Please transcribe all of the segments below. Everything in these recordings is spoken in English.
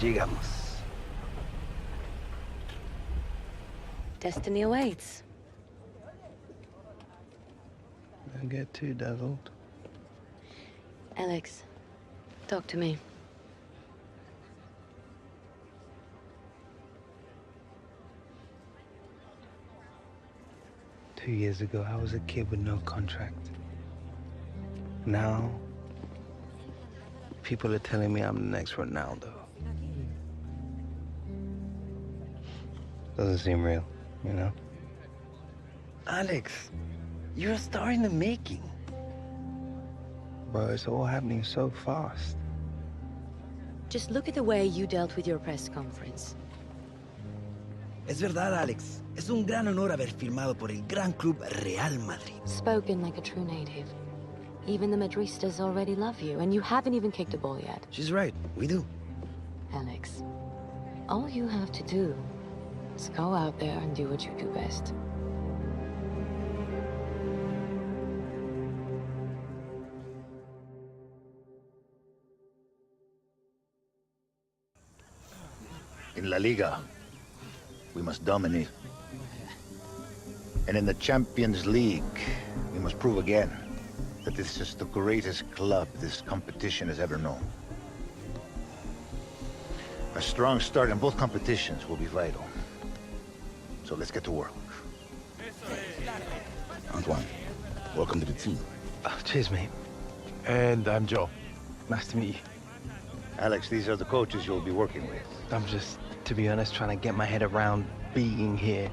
Llegamos. Destiny awaits. Don't get too dazzled. Alex, talk to me. Two years ago, I was a kid with no contract. Now, people are telling me I'm the next Ronaldo. Doesn't seem real, you know? Alex, you're a star in the making. Bro, it's all happening so fast. Just look at the way you dealt with your press conference. Es verdad, Alex. Es un gran honor haber firmado por el gran club Real Madrid. Spoken like a true native. Even the Madristas already love you, and you haven't even kicked a ball yet. She's right. We do. Alex, all you have to do is go out there and do what you do best. In La Liga, we must dominate. And in the Champions League, we must prove again that this is the greatest club this competition has ever known. A strong start in both competitions will be vital. So let's get to work. Antoine, welcome to the team. Oh, cheers, mate. And I'm Joe. Nice to meet you. Alex, these are the coaches you'll be working with. I'm just, to be honest, trying to get my head around being here.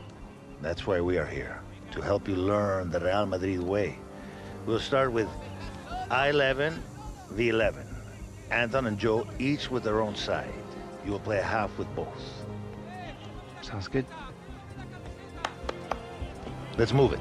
That's why we are here, to help you learn the Real Madrid way. We'll start with I-11, V11. Anton and Joe, each with their own side. You will play a half with both. Sounds good. Let's move it.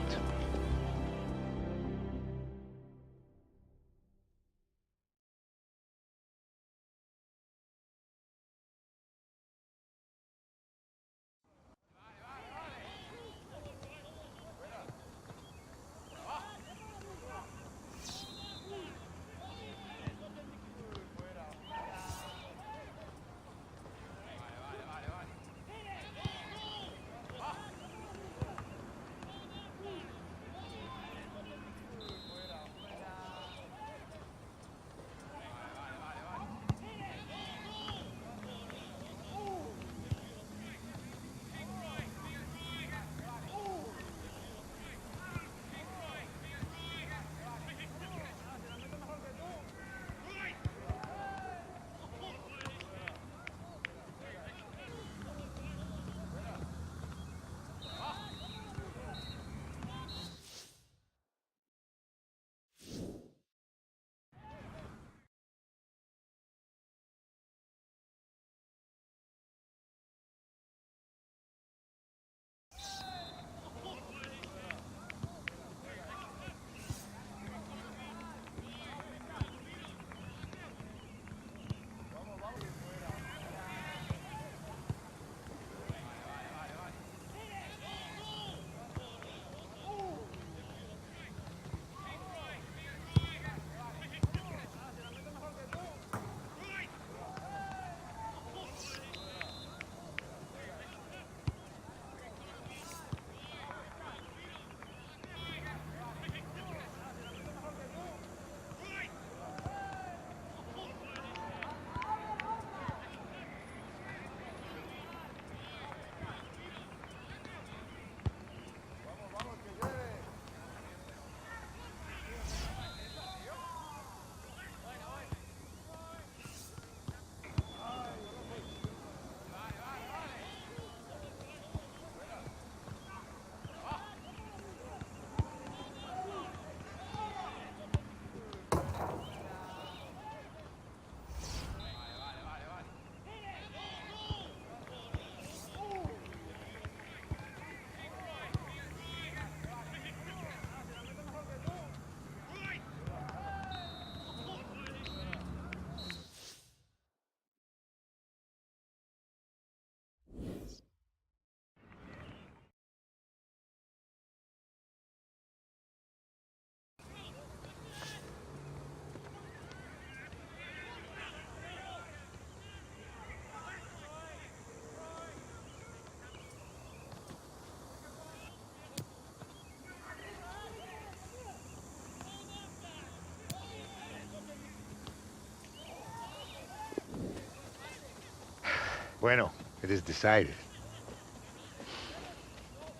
Bueno, it is decided.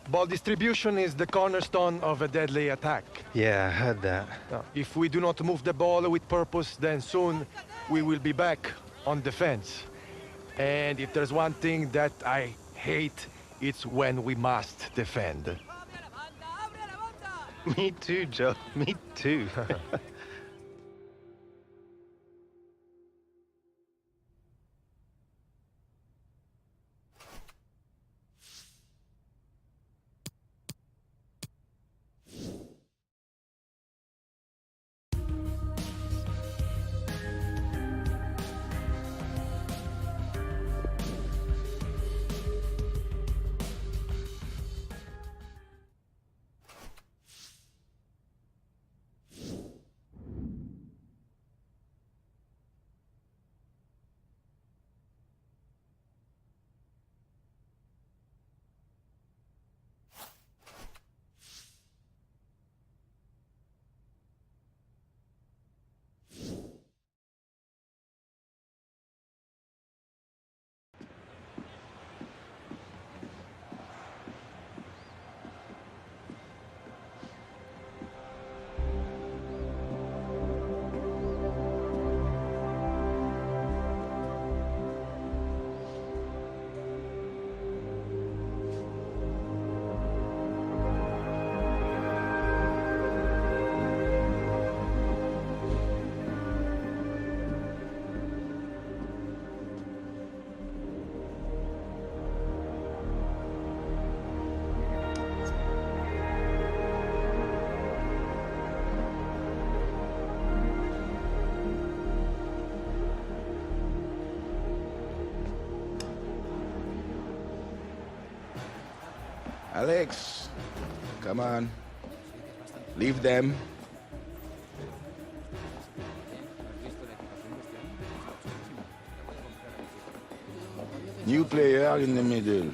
Ball distribution is the cornerstone of a deadly attack. Yeah, I heard that. Now, if we do not move the ball with purpose, then soon we will be back on defense. And if there's one thing that I hate, it's when we must defend. Me too, Joe. Me too. Alex, come on. Leave them. New player in the middle.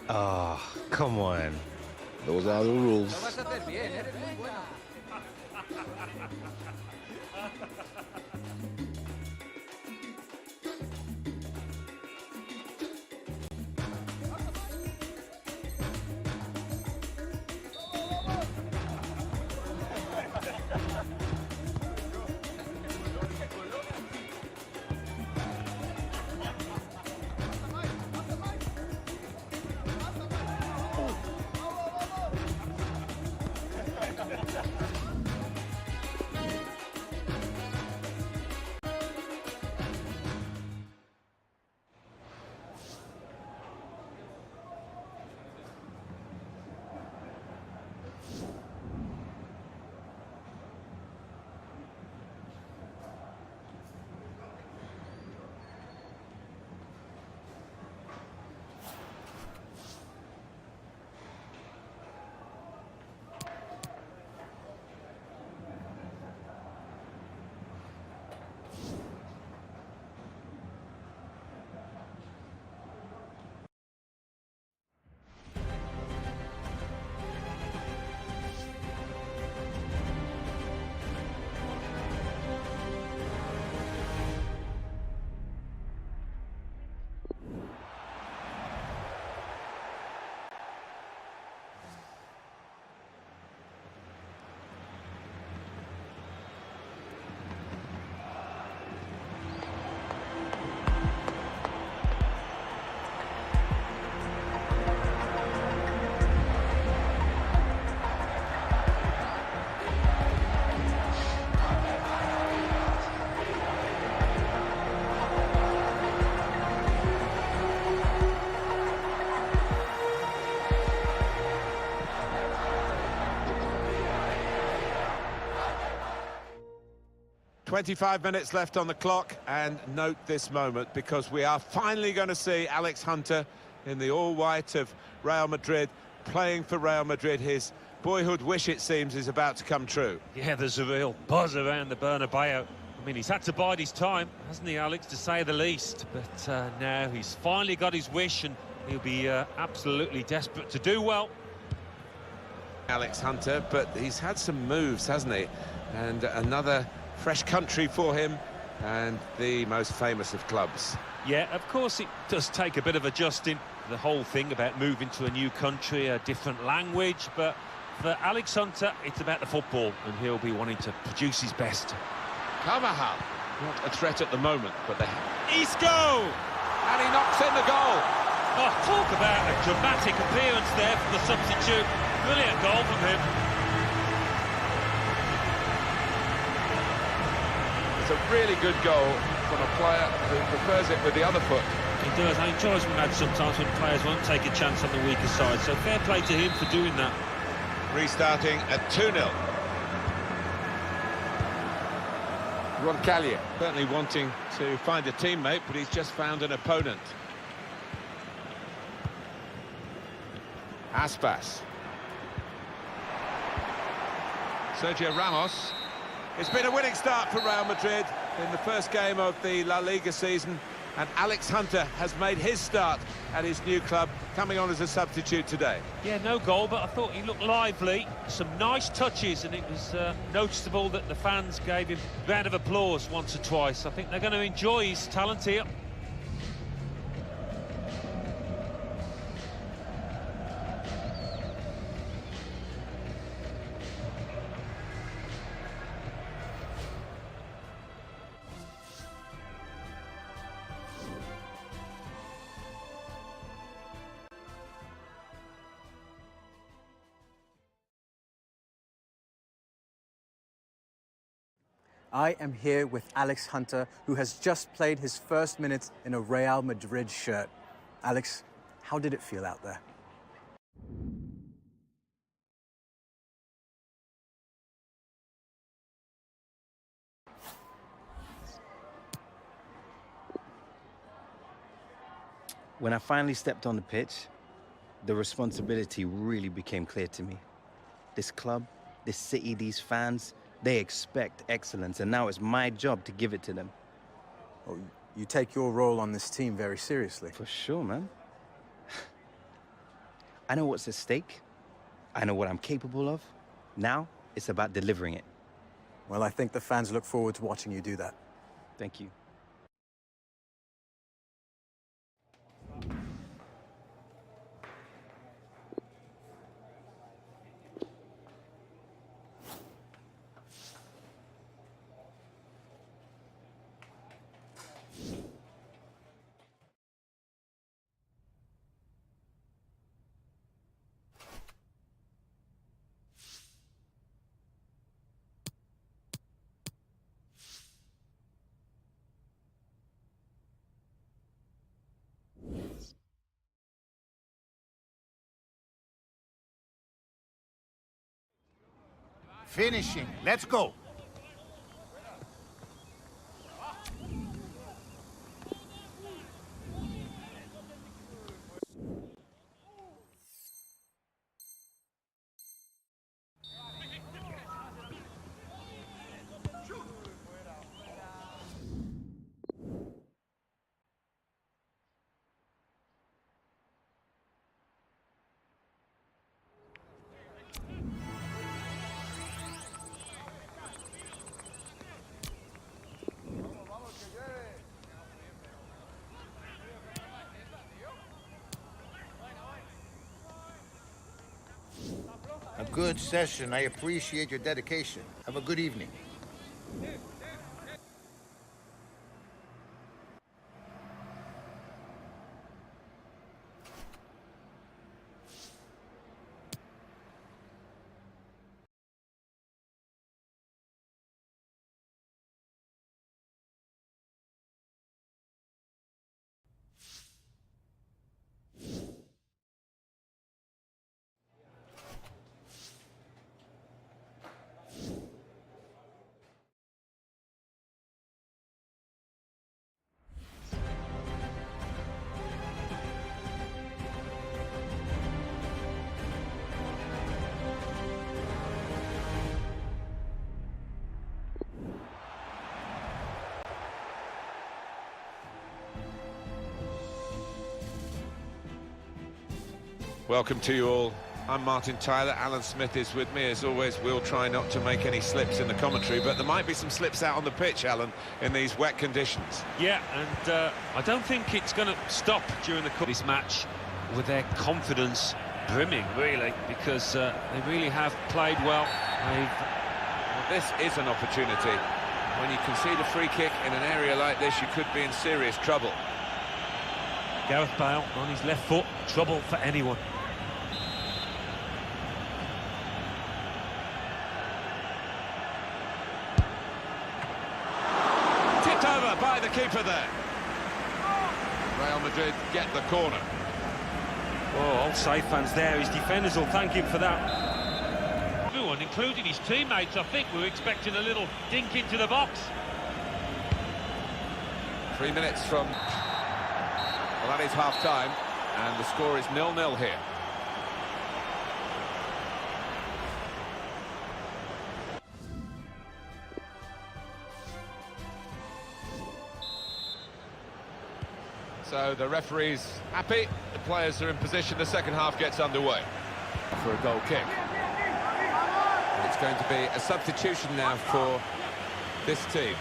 Oh, come on. Those are the rules. "25 minutes left on the clock, and note this moment, because we are finally going to see Alex Hunter in the all-white of Real Madrid, playing for Real Madrid. His boyhood wish, it seems, is about to come true. Yeah, there's a real buzz around the Bernabeu. I mean, he's had to bide his time, hasn't he, Alex, to say the least? But now he's finally got his wish, and he'll be absolutely desperate to do well. Alex Hunter, but he's had some moves, hasn't he? And another fresh country for him and the most famous of clubs. Yeah, of course it does take a bit of adjusting, the whole thing about moving to a new country, a different language, but for Alex Hunter, it's about the football, and he'll be wanting to produce his best. Carvajal, not a threat at the moment, but they... Isco! And he knocks in the goal. Oh, talk about a dramatic appearance there from the substitute. Brilliant goal from him. It's a really good goal from a player who prefers it with the other foot. He does. I enjoy him mad sometimes when players won't take a chance on the weaker side, so fair play to him for doing that. Restarting at 2-0. Roncallia certainly wanting to find a teammate, but he's just found an opponent. Aspas. Sergio Ramos. It's been a winning start for Real Madrid in the first game of the La Liga season, and Alex Hunter has made his start at his new club, coming on as a substitute today. Yeah, no goal, but I thought he looked lively. Some nice touches, and it was noticeable that the fans gave him a round of applause once or twice. I think they're going to enjoy his talent here. I am here with Alex Hunter, who has just played his first minutes in a Real Madrid shirt. Alex, how did it feel out there? When I finally stepped on the pitch, the responsibility really became clear to me. This club, this city, these fans, they expect excellence, and now it's my job to give it to them. Well, you take your role on this team very seriously. For sure, man. I know what's at stake. I know what I'm capable of. Now, it's about delivering it. Well, I think the fans look forward to watching you do that. Thank you. Finishing. Let's go. A good session. I appreciate your dedication. Have a good evening. Welcome to you all I'm Martin Tyler. Alan Smith is with me. As always, we'll try not to make any slips in the commentary, but there might be some slips out on the pitch, Alan, in these wet conditions. Yeah, and I don't think it's going to stop during the course of this match with their confidence brimming, really, because they really have played well. Well, this is an opportunity. When you concede a free kick in an area like this, you could be in serious trouble. Gareth Bale on his left foot, trouble for anyone. Tipped over by the keeper there. Real Madrid get the corner. Oh, old side fans there. His defenders will thank him for that. Everyone, including his teammates, I think, were expecting a little dink into the box. 3 minutes from... Well, that is half-time, and the score is 0-0 here. So the referee's happy, the players are in position, the second half gets underway for a goal kick. And it's going to be a substitution now for this team.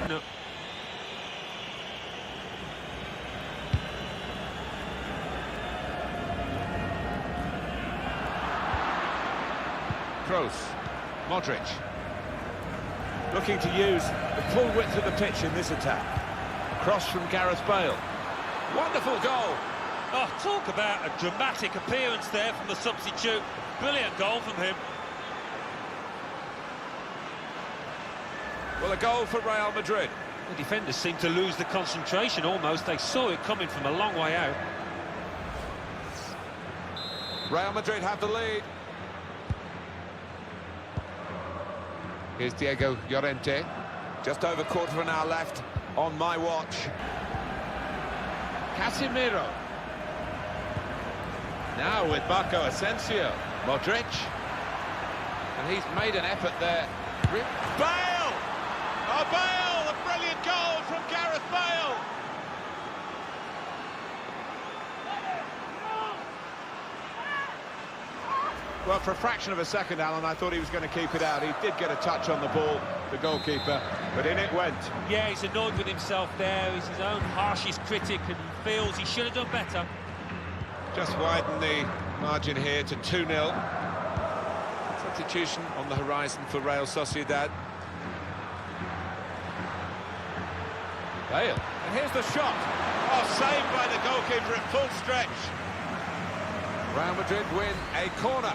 No. Kroos, Modric, looking to use the full width of the pitch in this attack. Cross from Gareth Bale. Wonderful goal. Oh, talk about a dramatic appearance there from the substitute. Brilliant goal from him. Well, a goal for Real Madrid. The defenders seem to lose the concentration almost. They saw it coming from a long way out. Real Madrid have the lead. Here's Diego Llorente. Just over quarter of an hour left on my watch. Casemiro. Now with Marco Asensio. Modric. And he's made an effort there. Bale! Oh, Bale! A brilliant goal from Gareth Bale! Well, for a fraction of a second, Alan, I thought he was going to keep it out. He did get a touch on the ball, the goalkeeper, but in it went. Yeah, he's annoyed with himself there. He's his own harshest critic and feels he should have done better. Just widen the margin here to 2-0. Substitution on the horizon for Real Sociedad. Bale, and here's the shot. Oh, saved by the goalkeeper at full stretch. Real Madrid win a corner.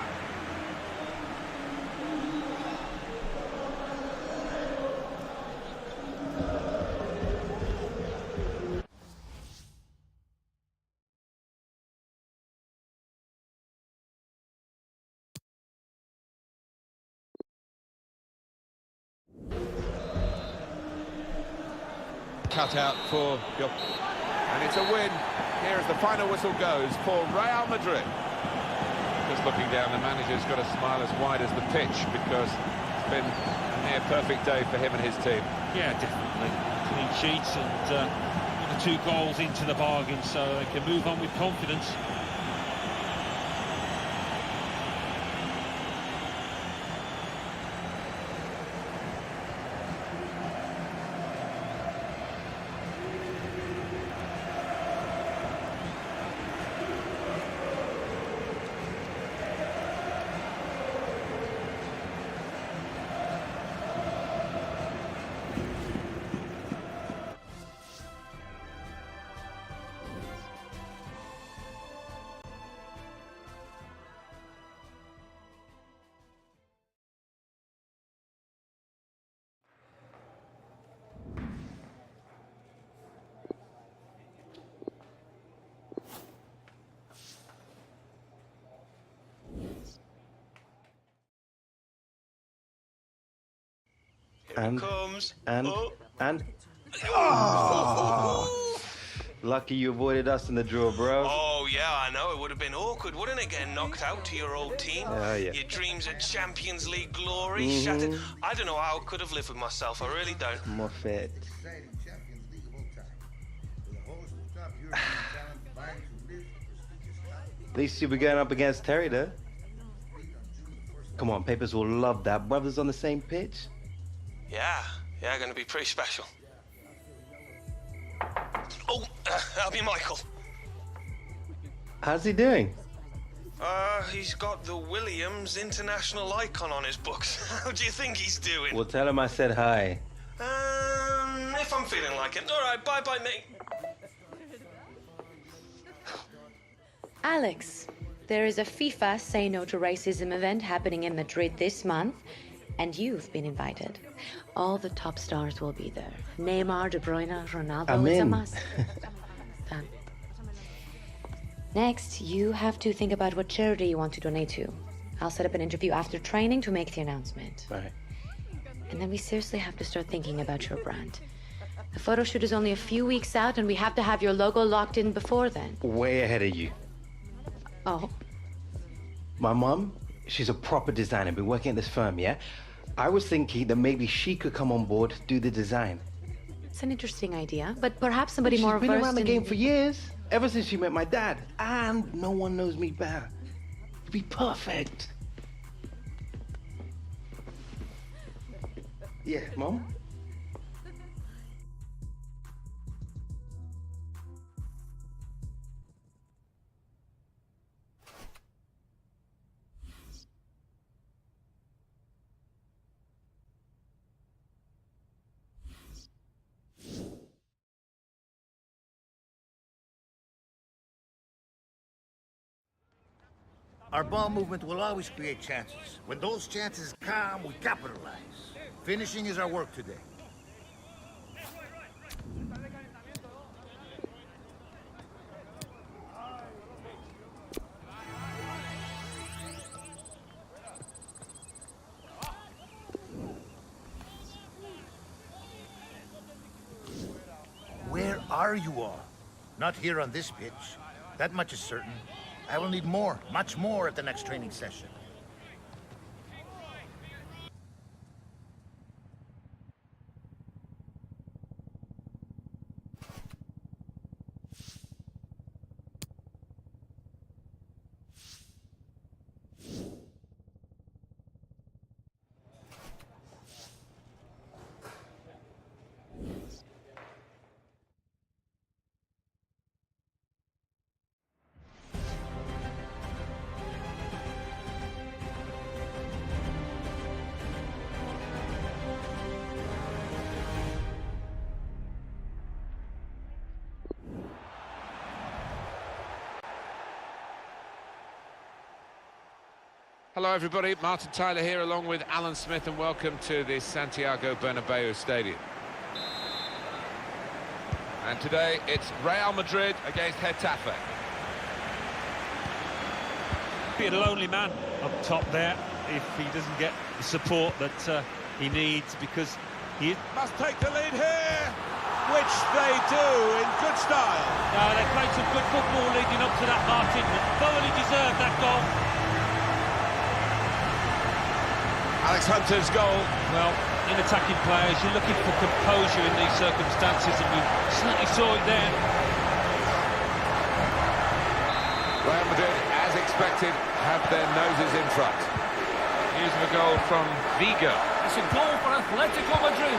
Cut out for your... And it's a win. Here as the final whistle goes for Real Madrid. Just looking down, the manager's got a smile as wide as the pitch because it's been a near perfect day for him and his team. Yeah, definitely. Clean sheets and 2 goals into the bargain, so they can move on with confidence. Oh! Lucky you avoided us in the draw, bro. Oh, yeah, I know. It would have been awkward, wouldn't it, getting knocked out to your old team? Yeah. Your dreams of Champions League glory shattered. I don't know how I could have lived with myself. I really don't. More fit. At least you'll be going up against Terry, though. Come on, Papers will love that. Brothers on the same pitch. Yeah, going to be pretty special. Oh, that'll be Michael. How's he doing? He's got the Williams international icon on his books. How do you think he's doing? Well, tell him I said hi. If I'm feeling like it. All right, bye-bye, mate. Alex, there is a FIFA Say No to Racism event happening in Madrid this month, and you've been invited. All the top stars will be there. Neymar, De Bruyne, Ronaldo, I'm it's a in. must. Done. Next, you have to think about what charity you want to donate to. I'll set up an interview after training to make the announcement. Right. And then we seriously have to start thinking about your brand. The photo shoot is only a few weeks out, and we have to have your logo locked in before then. Way ahead of you. Oh, My mum, she's a proper designer, been working at this firm, yeah? I was thinking that maybe she could come on board, do the design. it's an interesting idea, but perhaps somebody She's more been versed around the in... game for years, ever since she met my dad. And no one knows me better. It'd be perfect. Yeah, Mom? Our ball movement will always create chances. When those chances come, we capitalize. Finishing is our work today. Where are you all? Not here on this pitch. That much is certain. I will need more, much more at the next training session. Hello everybody, Martin Tyler here along with Alan Smith, and welcome to the Santiago Bernabeu Stadium. And today it's Real Madrid against Getafe. Be a lonely man up top there if he doesn't get the support that he needs, because he Must take the lead here, which they do in good style. they played some good football leading up to that, Martin. Thoroughly deserved that goal. Alex Hunter's goal. Well, in attacking players, you're looking for composure in these circumstances, and we certainly saw it there. Real Madrid, as expected, have their noses in front. Here's the goal from Vigo. It's a goal for Atletico Madrid.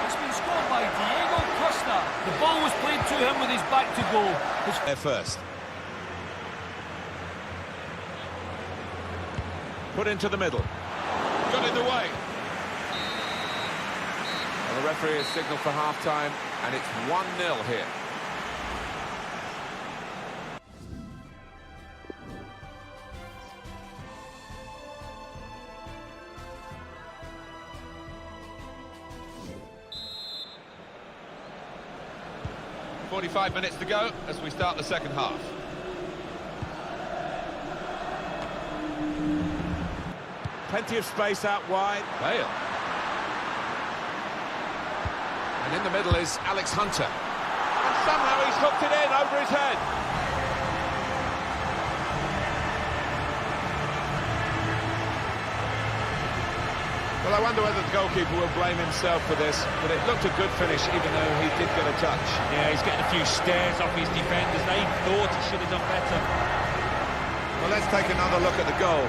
It's been scored by Diego Costa. The ball was played to him with his back to goal. There first. Put into the middle. Got in the way. Well, the referee has signalled for half-time, and it's 1-0 here. "45 minutes to go as we start the second half. Plenty of space out wide. Bale. And in the middle is Alex Hunter. And somehow he's hooked it in over his head. Well, I wonder whether the goalkeeper will blame himself for this, but it looked a good finish, even though he did get a touch. Yeah, he's getting a few stares off his defenders. They thought he should have done better. Well, let's take another look at the goal.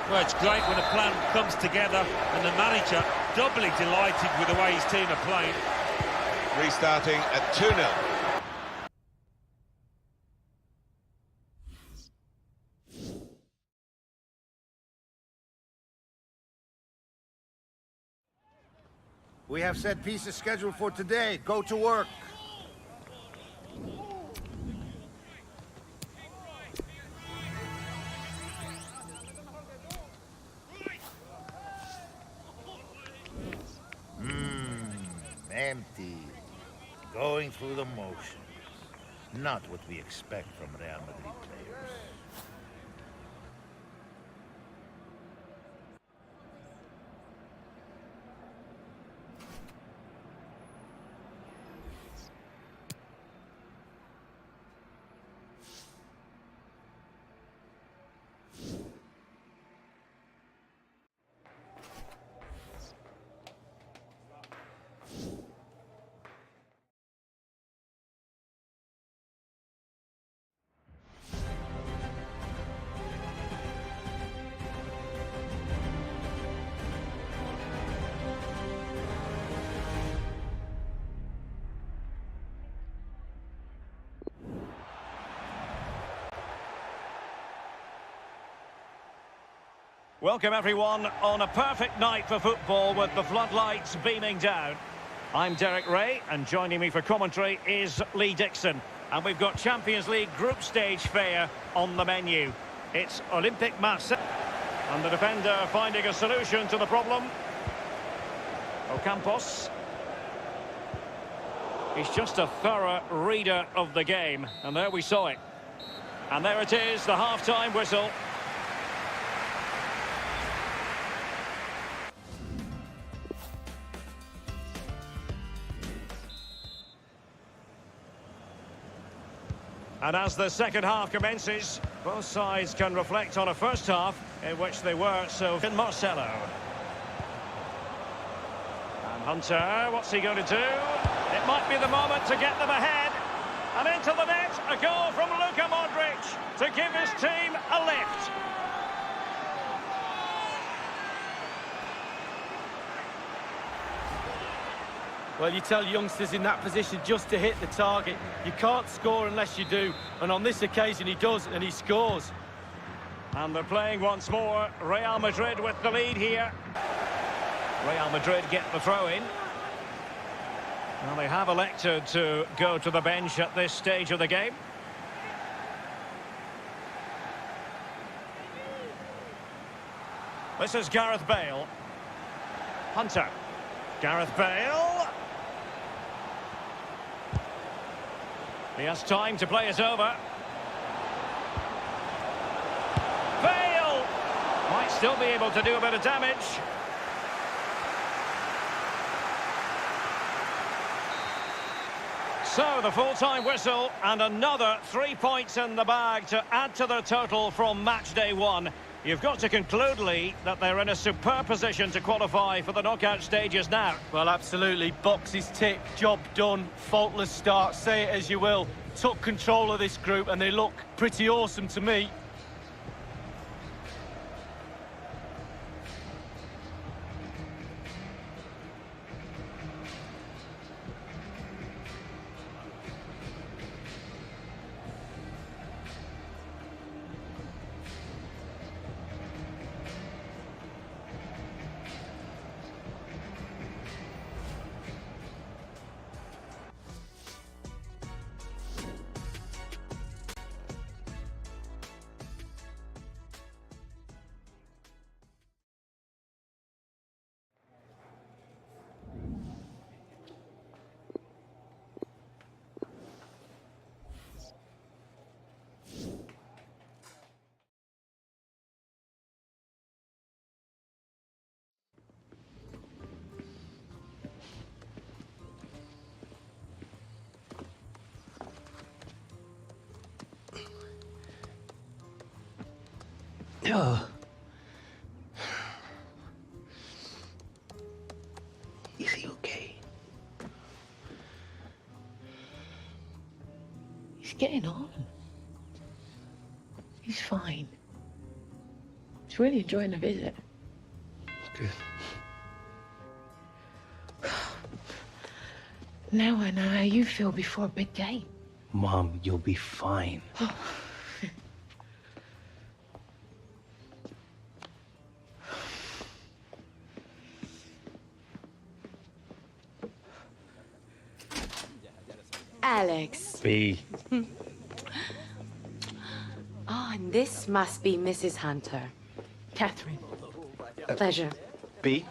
Well, it's great when a plan comes together and the manager doubly delighted with the way his team are playing. Restarting at 2-0. We have set pieces scheduled for today. Go to work. Empty. Going through the motions. Not what we expect from Real Madrid players. Welcome everyone on a perfect night for football with the floodlights beaming down. I'm Derek Ray and joining me for commentary is Lee Dixon. And we've got Champions League group stage fare on the menu. It's Olympic Marseille and the defender finding a solution to the problem. Ocampos. He's just a thorough reader of the game, and there we saw it. And there it is, the half-time whistle. And as the second half commences, both sides can reflect on a first half in which they were so in Marcelo. And Hunter, what's he going to do? It might be the moment to get them ahead. And into the net, a goal from Luka Modric to give his team a lift. Well, you tell youngsters in that position just to hit the target. You can't score unless you do. And on this occasion, he does, and he scores. And they're playing once more. Real Madrid with the lead here. Real Madrid get the throw-in. Well, they have elected to go to the bench at this stage of the game. This is Gareth Bale. Hunter. Gareth Bale. He has time to play it over. Bale! Might still be able to do a bit of damage. So, the full-time whistle and another 3 points in the bag to add to their total from match day one. You've got to conclude, Lee, that they're in a superb position to qualify for the knockout stages now. Well, absolutely. Boxes ticked, job done, faultless start, say it as you will. Took control of this group and they look pretty awesome to me. He's getting on. He's fine. He's really enjoying the visit. Good. Now I know how you feel before a big game. Mom, you'll be fine. Alex. B. Oh, and this must be Mrs. Hunter. Catherine. Pleasure. B.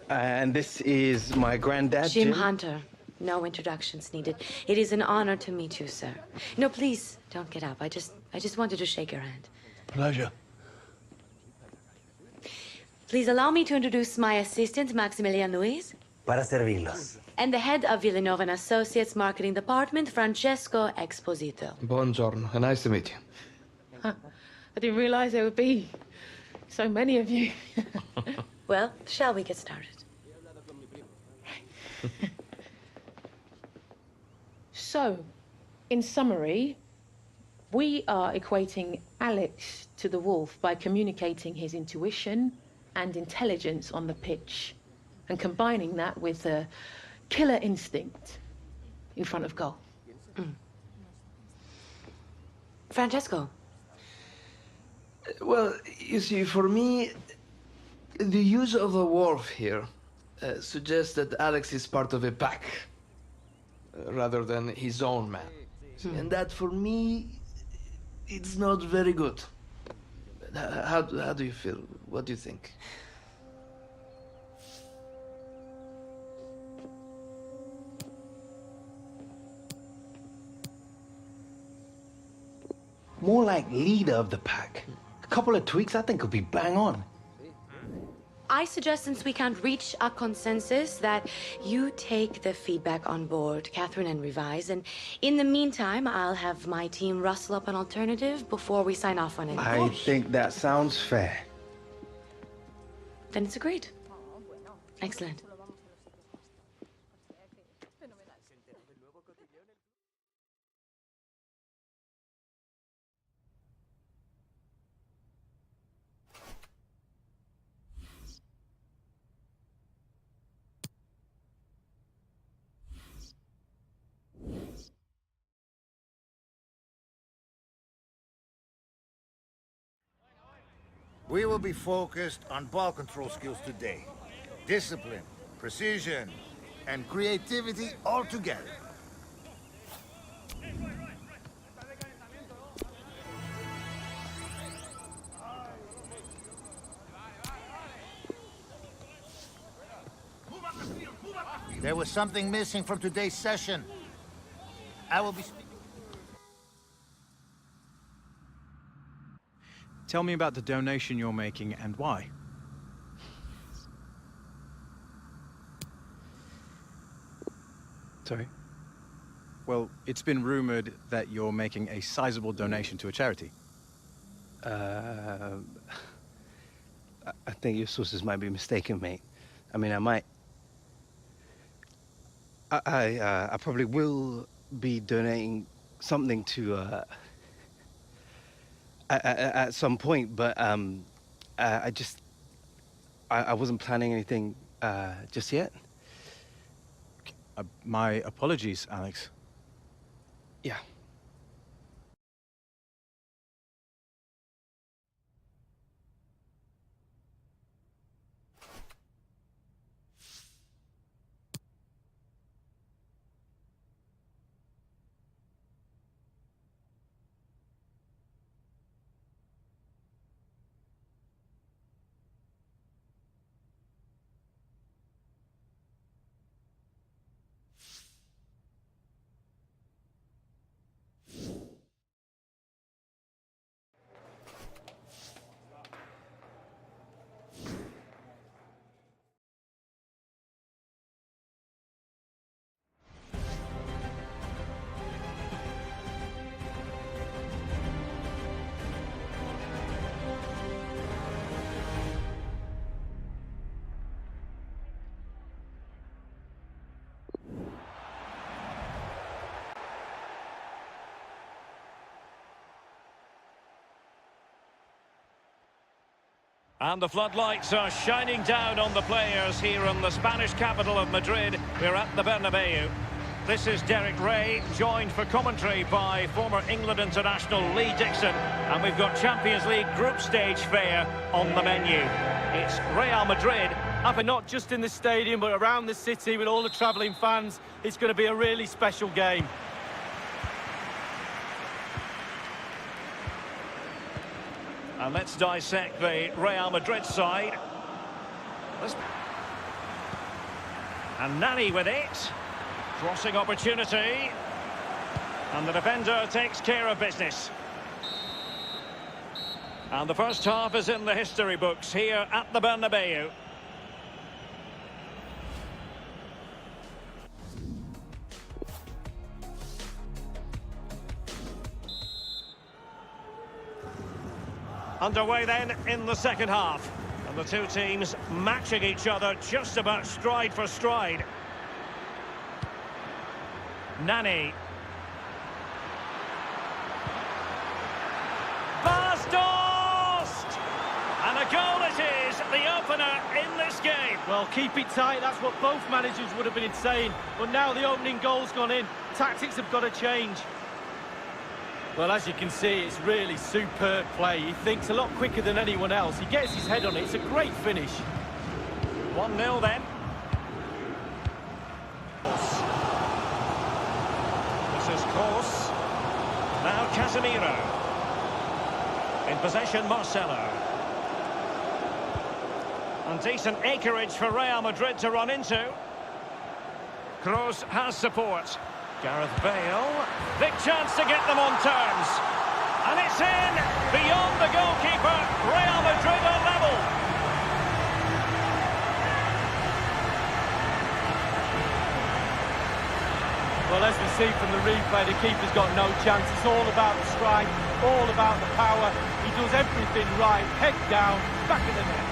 And this is my granddad, Jim Hunter. No introductions needed. It is an honor to meet you, sir. No, please, don't get up. I just wanted to shake your hand. Pleasure. Please allow me to introduce my assistant, Maximilian Luis. Para servirlos. And the head of Villanova and Associates Marketing Department, Francesco Exposito. Buongiorno. Nice to meet you. Huh. I didn't realize there would be so many of you. Well, shall we get started? So, in summary, we are equating Alex to the wolf by communicating his intuition and intelligence on the pitch and combining that with a killer instinct in front of goal. Francesco. Well, you see, for me, the use of the wolf here suggests that Alex is part of a pack rather than his own man. And that, for me, it's not very good. How do you feel? What do you think? More like leader of the pack. A couple of tweaks, I think, could be bang on. I suggest, since we can't reach a consensus, that you take the feedback on board, Catherine, and revise. And in the meantime, I'll have my team rustle up an alternative before we sign off on it. I think that sounds fair. Then it's agreed. Excellent. We will be focused on ball control skills today. Discipline, precision, and creativity all together. There was something missing from today's session. I will be speaking. Tell me about the donation you're making and why. Sorry? Well, it's been rumored that you're making a sizable donation to a charity. I think your sources might be mistaken, mate. I mean, I might... I probably will be donating something to, at some point, but I wasn't planning anything just yet. My apologies, Alex. Yeah. And the floodlights are shining down on the players here in the Spanish capital of Madrid. We're at the Bernabeu. This is Derek Ray, joined for commentary by former England international Lee Dixon. And we've got Champions League group stage fare on the menu. It's Real Madrid. But not just in the stadium, but around the city with all the travelling fans. It's going to be a really special game. And let's dissect the Real Madrid side. And Nani with it. Crossing opportunity. And the defender takes care of business. And the first half is in the history books here at the Bernabeu. Underway then in the second half. And the two teams matching each other just about stride for stride. Nani. Bastos! And a goal it is, the opener in this game. Well, keep it tight, that's what both managers would have been saying. But now the opening goal's gone in. Tactics have got to change. Well, as you can see, it's really superb play. He thinks a lot quicker than anyone else. He gets his head on it. It's a great finish. 1-0 then. This is Kos. Now Casemiro. In possession, Marcelo. And decent acreage for Real Madrid to run into. Kroos has support. Gareth Bale, big chance to get them on terms. And it's in, beyond the goalkeeper, Real Madrid are level. Well, as we see from the replay, the keeper's got no chance. It's all about the strike, all about the power. He does everything right, head down, back of the net.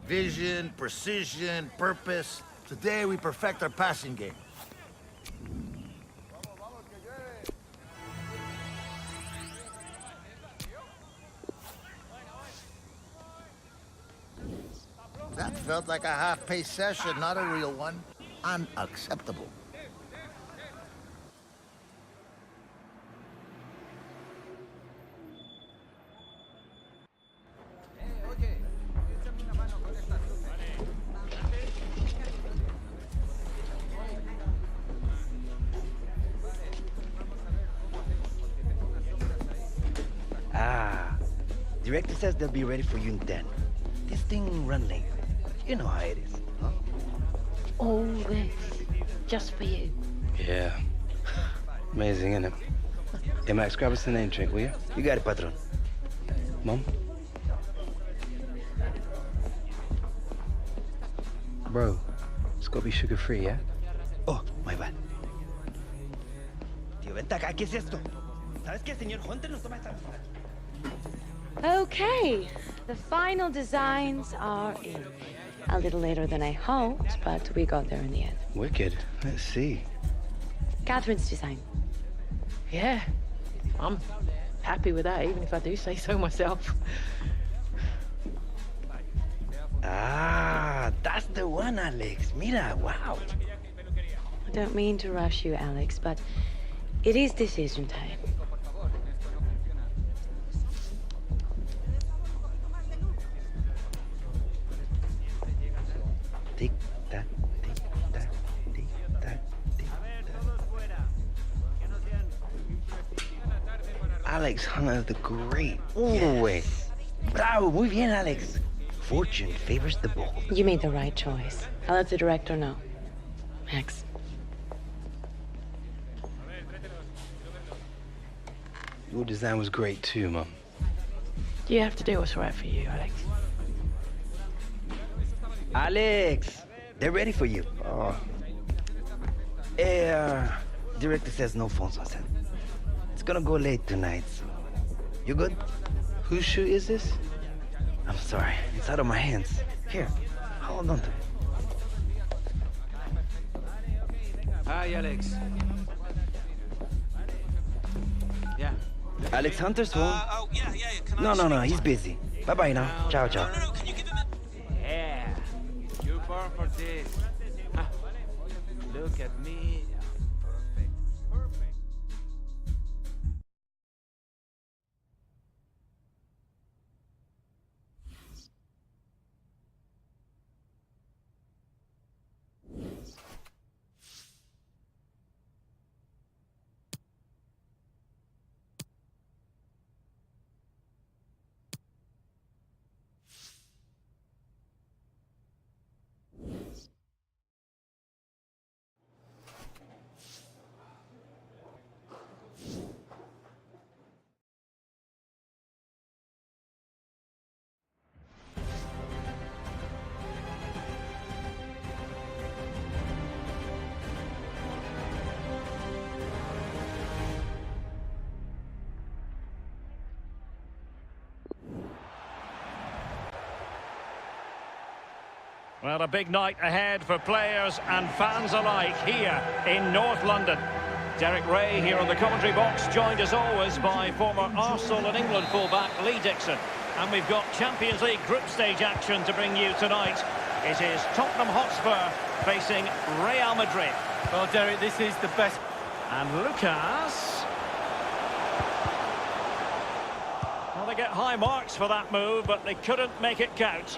Vision, precision, purpose. Today we perfect our passing game. That felt like a half-paced session, not a real one. Unacceptable. Director says they'll be ready for you in 10. This thing run late. You know how it is, huh? All this just for you. Yeah. Amazing, isn't it? Hey, Max, grab us the name drink, will you? You got it, patron. Mom? Bro, it's gotta be sugar-free, yeah? Oh, my bad. Tío, vente acá, ¿qué es esto? ¿Sabes qué, señor Hunter nos toma esta... Okay, the final designs are in. A little later than I hoped, but we got there in the end. Wicked. Let's see. Catherine's design. Yeah, I'm happy with that, even if I do say so myself. Ah, that's the one, Alex. Mira, wow. I don't mean to rush you, Alex, but it is decision time. Tic-tac, tic-tac, tic-tac, tic-tac. Alex Hunter the Great, all the way. Bravo, muy bien, Alex. Fortune favors the bold. You made the right choice. I'll let the director know. Max. Your design was great too, Mom. You have to do what's right for you, Alex. Alex, they're ready for you. Oh, Hey, director says no phones on set. It's gonna go late tonight, so... You good? whose shoe is this? I'm sorry, it's out of my hands. Here, hold on to it. Hi, Alex. Yeah. Alex Hunter's phone? No, he's busy. Bye-bye now. Ciao, ciao. Yeah. You born for this. Ah, look at me. Perfect. Well, a big night ahead for players and fans alike here in North London. Derek Ray here on the commentary box, joined as always by former Arsenal and England fullback Lee Dixon. And we've got Champions League group stage action to bring you tonight. It is Tottenham Hotspur facing Real Madrid. Well, Derek, this is the best. And Lucas. Well, they get high marks for that move, but they couldn't make it count.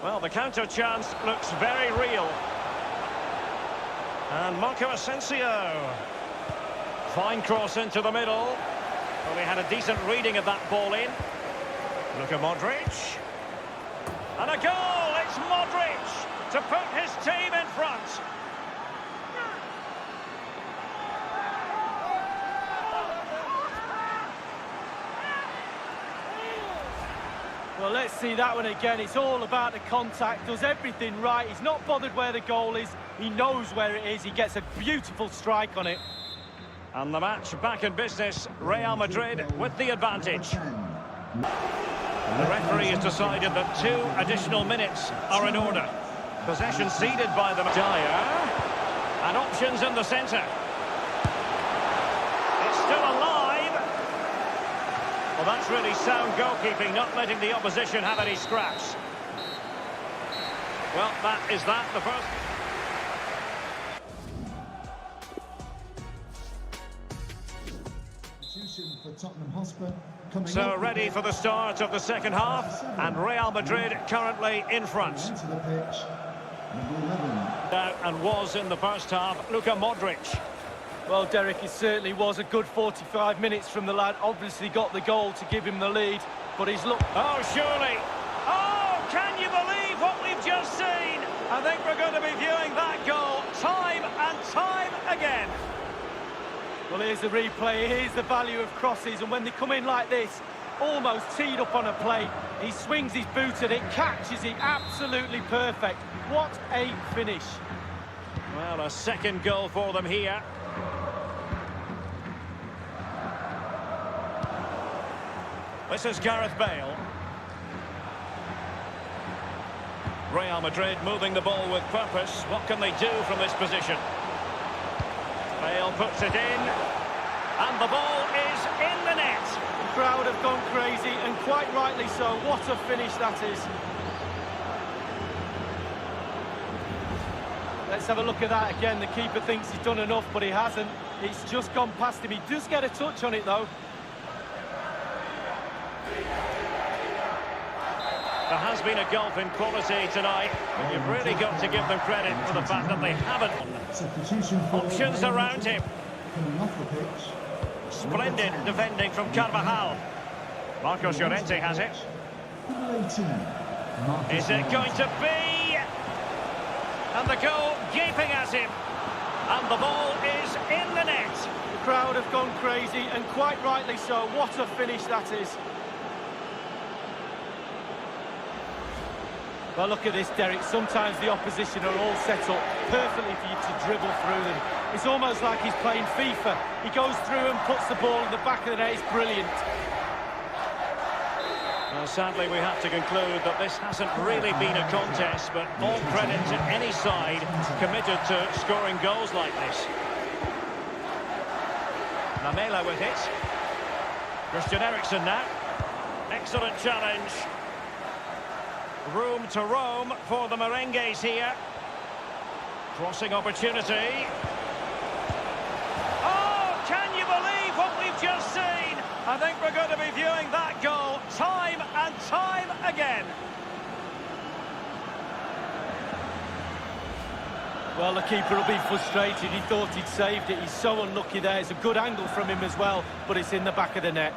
Well, the counter chance looks very real. And Marco Asensio. Fine cross into the middle. Well, he had a decent reading of that ball in. Luka Modric. And a goal! It's Modric to put his team in front. Well, let's see that one again. It's all about the contact, does everything right. He's not bothered where the goal is. He knows where it is. He gets a beautiful strike on it. And the match back in business. Real Madrid with the advantage. The referee has decided that 2 additional minutes are in order. Possession ceded by the Dyer. And options in the centre. It's still alive. Well, that's really sound goalkeeping, not letting the opposition have any scraps. Well, that is that, the first... For Tottenham Hotspur, so ready for the start of the second half, and Real Madrid currently in front. And was in the first half, Luka Modric. Well, Derek, it certainly was a good 45 minutes from the lad. Obviously got the goal to give him the lead, but he's looked... Oh, surely. Oh, can you believe what we've just seen? I think we're going to be viewing that goal time and time again. Well, here's the replay. Here's the value of crosses, and when they come in like this, almost teed up on a plate, he swings his boot at it, catches it, absolutely perfect. What a finish. Well, a second goal for them here. This is Gareth Bale. Real Madrid moving the ball with purpose. What can they do from this position? Bale puts it in, and the ball is in the net. The crowd have gone crazy, and quite rightly so. What a finish that is. Let's have a look at that again. The keeper thinks he's done enough, but he hasn't. It's just gone past him. He does get a touch on it, though. There has been a gulf in quality tonight, but you've really got to give them credit for the fact that they haven't. Options around him. Splendid defending from Carvajal. Marcos Llorente has it. Is it going to be? And the goal gaping at him. And the ball is in the net. The crowd have gone crazy, and quite rightly so. What a finish that is. Well, look at this, Derek. Sometimes the opposition are all set up perfectly for you to dribble through them. It's almost like he's playing FIFA. He goes through and puts the ball in the back of the net. It's brilliant. Well, sadly, we have to conclude that this hasn't really been a contest, but all credit to any side committed to scoring goals like this. Lamela with it. Christian Eriksen now. Excellent challenge. Room to roam for the Merengues here. Crossing opportunity. Oh, can you believe what we've just seen? I think we're going to be viewing that goal time and time again. Well, the keeper will be frustrated. He thought he'd saved it. He's so unlucky there. It's a good angle from him as well, but it's in the back of the net.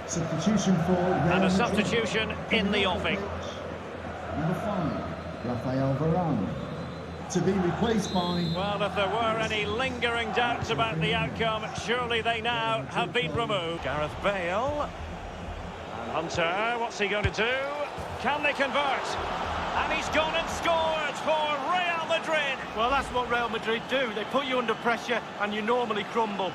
Substitution for And a substitution in the offing. Number 5, Rafael Varane. To be replaced by... Well, if there were any lingering doubts about the outcome, surely they now have been removed. Gareth Bale. And Hunter, what's he going to do? Can they convert? And he's gone and scored for Real Madrid. Well, that's what Real Madrid do. They put you under pressure and you normally crumble.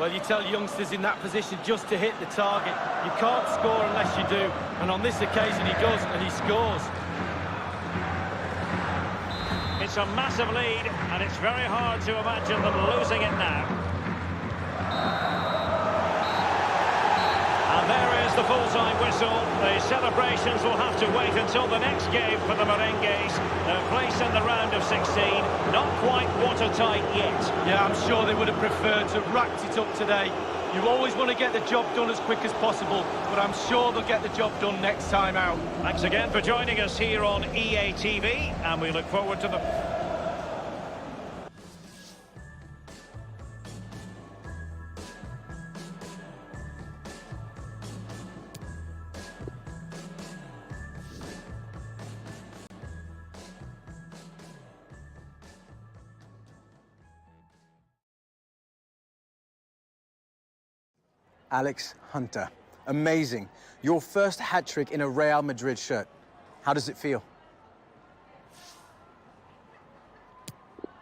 Well, you tell youngsters in that position just to hit the target. You can't score unless you do. And on this occasion he does, and he scores. It's a massive lead, and it's very hard to imagine them losing it now. And there is the full-time whistle. The celebrations will have to wait until the next game for the Merengues. Their place in the round of 16, not quite watertight yet. Yeah, I'm sure they would have preferred to racked it up today. You always want to get the job done as quick as possible, but I'm sure they'll get the job done next time out. Thanks again for joining us here on EA TV, and we look forward to the... Alex Hunter, amazing. Your first hat-trick in a Real Madrid shirt. How does it feel?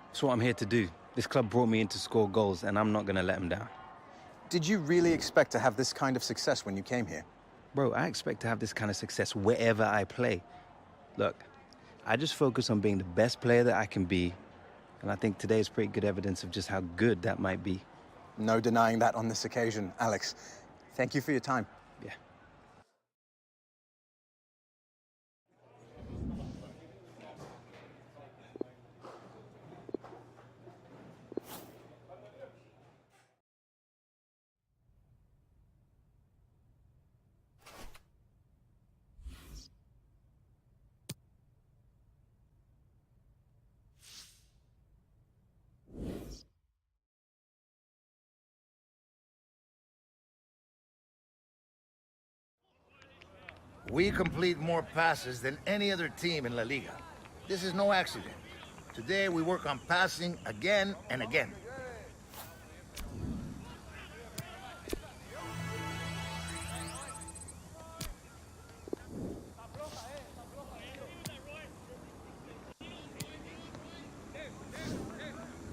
That's what I'm here to do. This club brought me in to score goals, and I'm not going to let them down. Did you really expect to have this kind of success when you came here? Bro, I expect to have this kind of success wherever I play. Look, I just focus on being the best player that I can be, and I think today is pretty good evidence of just how good that might be. No denying that on this occasion, Alex. Thank you for your time. Yeah. We complete more passes than any other team in La Liga. This is no accident. Today we work on passing again and again.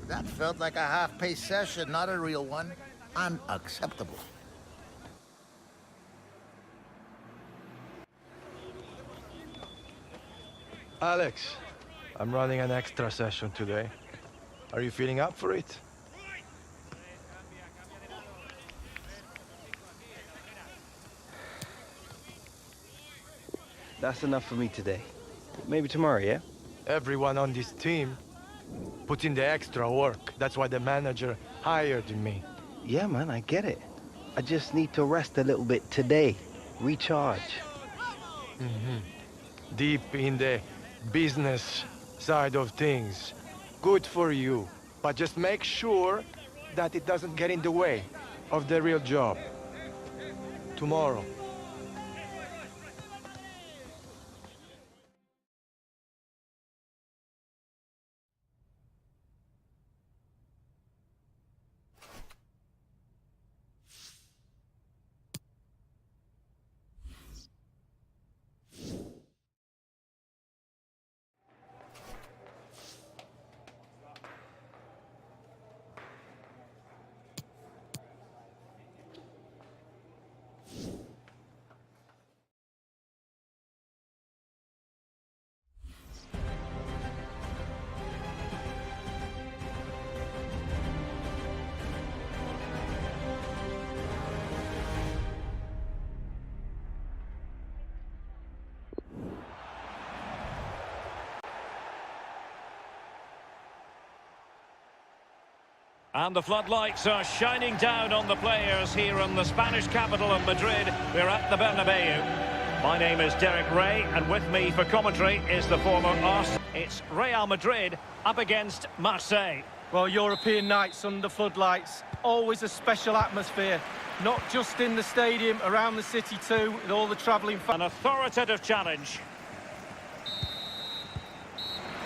That felt like a half-paced session, not a real one. Unacceptable. Alex, I'm running an extra session today. Are you feeling up for it? That's enough for me today. Maybe tomorrow, yeah? Everyone on this team put in the extra work. That's why the manager hired me. Yeah, man, I get it. I just need to rest a little bit today. Recharge. Deep in the business side of things. Good for you. But just make sure that it doesn't get in the way. of the real job. Tomorrow. And the floodlights are shining down on the players here in the Spanish capital of Madrid. We're at the Bernabeu. My name is Derek Ray, and with me for commentary is the former Arsenal. It's Real Madrid up against Marseille. Well, European nights under floodlights, always a special atmosphere. Not just in the stadium, around the city too, with all the travelling fans. An authoritative challenge.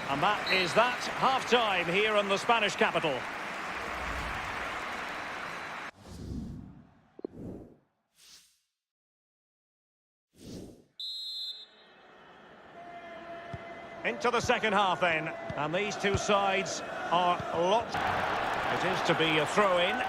And that is that, half-time here in the Spanish capital. Into the second half then, and these two sides are locked. It is to be a throw-in.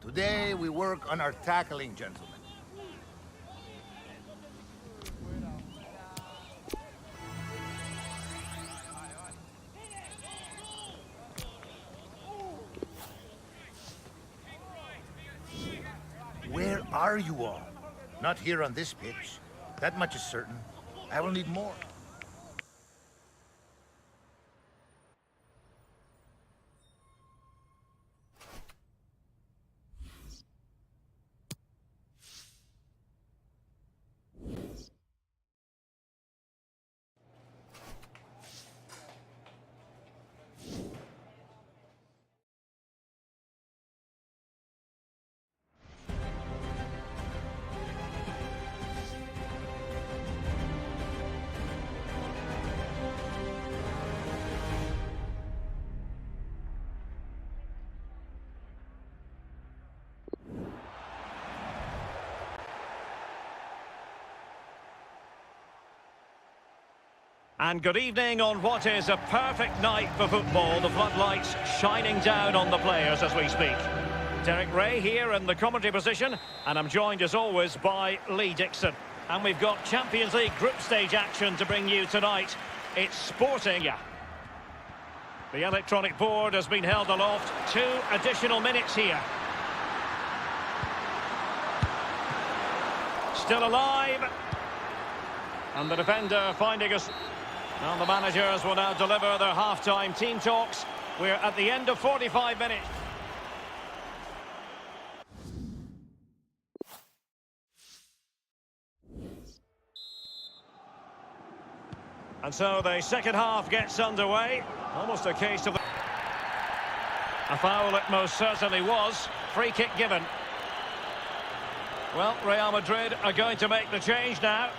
Today we work on our tackling, gentlemen. Where are you all? Not here on this pitch. That much is certain. I will need more. And good evening on what is a perfect night for football. The floodlights shining down on the players as we speak. Derek Ray here in the commentary position, and I'm joined as always by Lee Dixon. And we've got Champions League group stage action to bring you tonight. It's Sporting. The electronic board has been held aloft. 2 additional minutes here. Still alive. And the defender finding us. And the managers will now deliver their half-time team talks. We're at the end of 45 minutes. And so the second half gets underway. Almost a case of... A foul it most certainly was. Free kick given. Well, Real Madrid are going to make the change now.